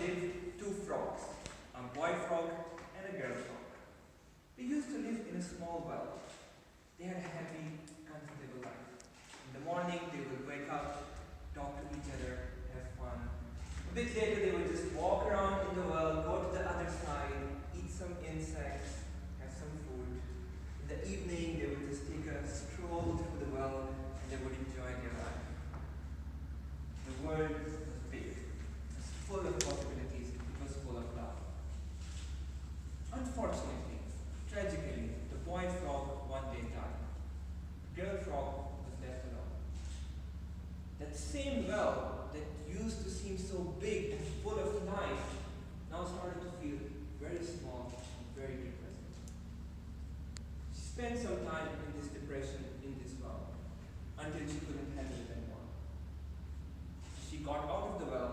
lived two frogs, a boy frog and a girl frog. They used to live in a small well. They had a happy, comfortable life. In the morning, they would wake up, talk to each other, have fun. A bit later, they would just walk around in the well, go to the other side, eat some insects, have some food. In the evening, they would just take a stroll through the well and they would enjoy their life. The world was big. It was full of possibilities. It was full of love. Unfortunately, tragically, the boy frog one day died. The girl frog was left alone. That same well that used to seem so big and full of life now started to feel very small and very depressing. She spent some time in this depression in this well until she couldn't handle it anymore. She got out of the well,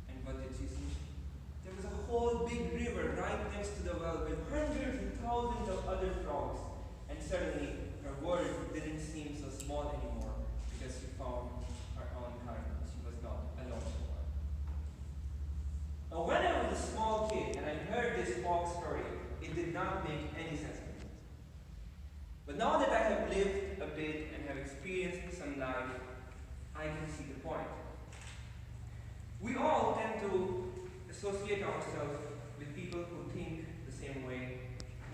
and what did she see? There was a whole big river right next to the well with hundreds and thousands of other frogs, and suddenly her world didn't seem so small anymore because she found her own kind. She was not alone anymore. Now, when I was a small kid and I heard this frog story, it did not make any sense to me. But now that I have lived a bit and have experienced some life, I can see the point. We all tend to associate ourselves with people who think the same way,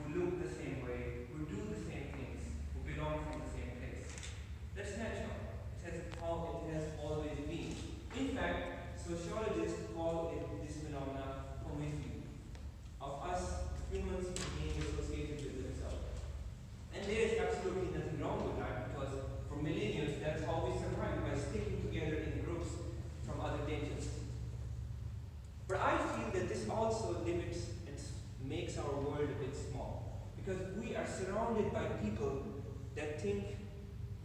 who look the same way, who do the same things, who belong from the same place. That's natural. It has how it has always been. In fact, sociologists call it this phenomena homophily, of us humans being associated with themselves. And there is absolutely nothing wrong with that because for millennia that's how we survive, by sticking together in groups from other dangers. But I feel that this also limits and makes our world a bit small because we are surrounded by people that think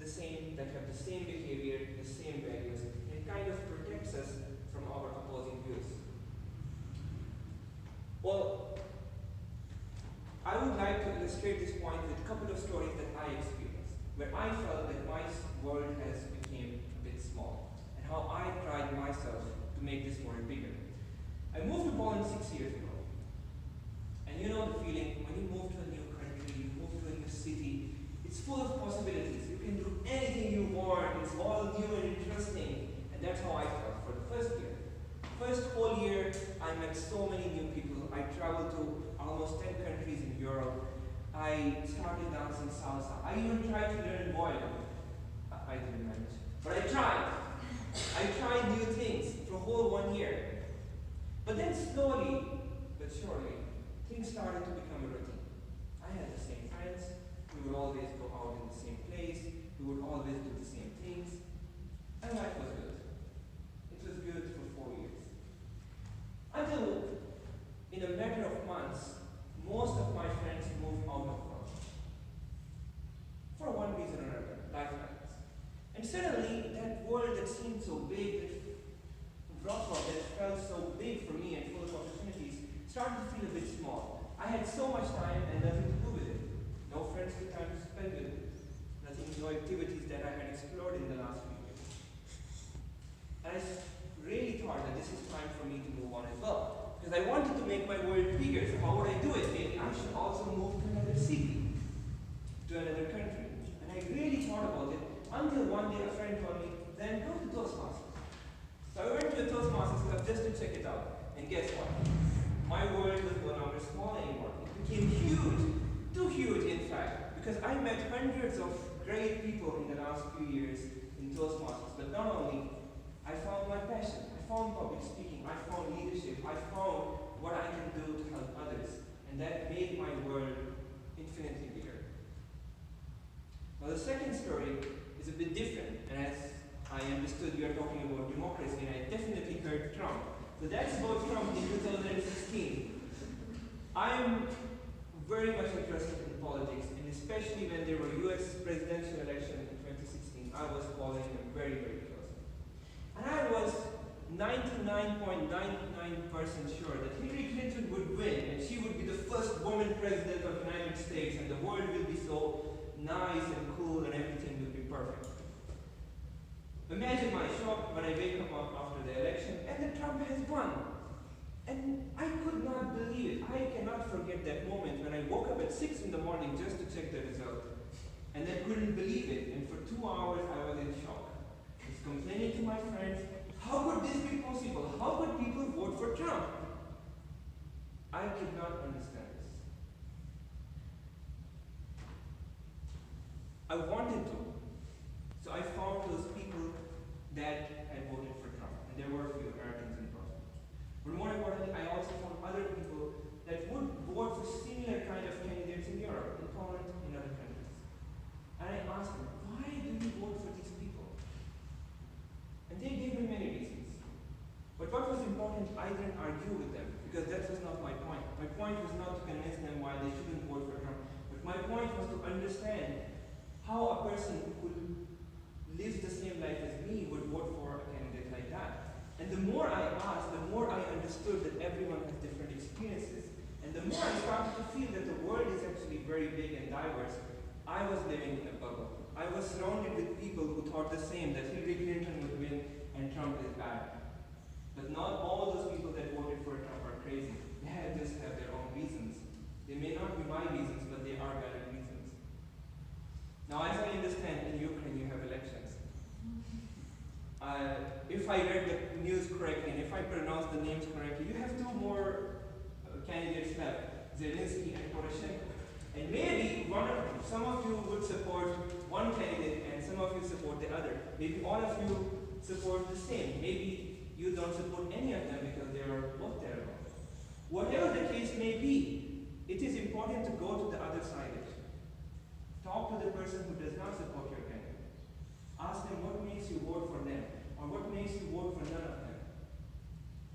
the same, that have the same behavior, the same values, and it kind of protects us from our opposing views. Well, I would like to illustrate this point with a couple of stories that I experienced, where I felt that my world has become a bit small, and how I tried myself to make this world bigger. I moved to Poland 6 years ago, and you know the feeling when you move to a new country, you move to a new city, it's full of possibilities. You can do anything you want, it's all new and interesting, and that's how I felt for the first year. First whole year, I met so many new people. I traveled to almost 10 countries in Europe. I started dancing salsa. I even tried to learn violin. I didn't manage, but I tried. I tried new things for a whole 1 year. But then slowly, but surely, things started to become a routine. I had the same friends. We would always go out in the same place. We would always do the same things. And life was good. It was good for 4 years. Until, in a matter of months, most of my friends moved out of college. For one reason or another, life happens. And suddenly, that world that seemed so big, that felt so big for me and full of opportunities, started to feel a bit small. I had so much time and nothing to do with it. No friends with time to spend with it. Nothing, no activities that I had explored in the last few years. And I really thought that this is time for me to move on as well. Because I wanted to make my world bigger, so how would I do it? Maybe I should also move to another city, to another country. And I really thought about it until one day a friend told me, then go to Toastmasters. So I went to a Toastmasters club just to check it out. And guess what? My world was no longer small anymore. It became huge. Too huge, in fact. Because I met hundreds of great people in the last few years in Toastmasters. But not only, I found my passion. I found public speaking. I found leadership. I found what I can do to help others. And that made my world infinitely bigger. Now the second story is a bit different. And as I understood you are talking about democracy, and I definitely heard Trump. So that's about Trump in 2016. I'm very much interested in politics, and especially when there were US presidential elections in 2016, I was following them very, very closely. And I was 99.99% sure that Hillary Clinton would win, and she would be the first woman president of the United States, and the world will be so nice and cool, and everything will be perfect. Imagine my shock when I wake up after the election and that Trump has won. And I could not believe it. I cannot forget that moment when I woke up at 6 in the morning just to check the result. And I couldn't believe it. And for 2 hours I was in shock. I was complaining to my friends, how could this be possible? How could people vote for Trump? I could not understand this. I wanted to. So I found those people that had voted for Trump. And there were a few Americans involved. But more importantly, I also found other people that would vote for similar kind of candidates in Europe, in Poland, in other countries. And I asked them, why do you vote for these people? And they gave me many reasons. But what was important, I didn't argue with them, because that was not my point. My point was not to convince them why they shouldn't vote for Trump, but my point was to understand how a person who lives the same life as me would vote for a candidate like that. And the more I asked, the more I understood that everyone has different experiences. And the more I started to feel that the world is actually very big and diverse, I was living in a bubble. I was surrounded with people who thought the same, that Hillary Clinton would win and Trump is bad. But not all those people that voted for Trump are crazy. They just have their own reasons. They may not be my reasons, but they are valid reasons. Now, as I understand, in Ukraine you have elections. If I read the news correctly, and if I pronounce the names correctly, you have two more candidates left, Zelensky and Poroshenko. And maybe some of you would support one candidate and some of you support the other. Maybe all of you support the same. Maybe you don't support any of them because they are both terrible. Whatever the case may be, it is important to go to the other side. Talk to the person who does not support your candidate. Ask them what makes you vote for them, or what makes you vote for none of them.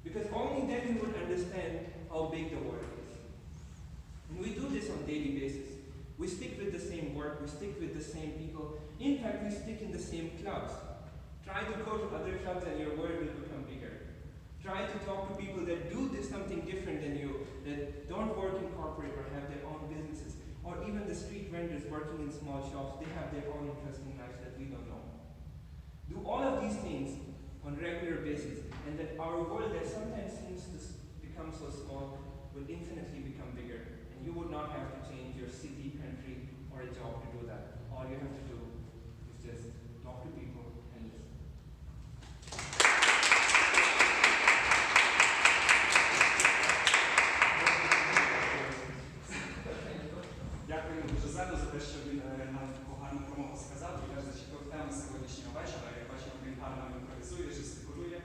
Because only then you will understand how big the world is. And we do this on a daily basis. We stick with the same work, we stick with the same people. In fact, we stick in the same clubs. Try to go to other clubs and your world will become bigger. Try to talk to people that do something different than you, that don't work in corporate or have their own businesses, or even the street vendors working in small shops, they have their own interesting lives that we don't know. Do all of these things on a regular basis, and that our world that sometimes seems to become so small will infinitely become bigger, and you would not have to change your city, country, or a job to do that. All you have to do is just talk to people and listen. Дякую дуже Зеду за те, що він нам таку гарну промову сказав. І теж зачепив тему сьогоднішнього вечора. Я бачив, він гарно імпровізує, жестикулює.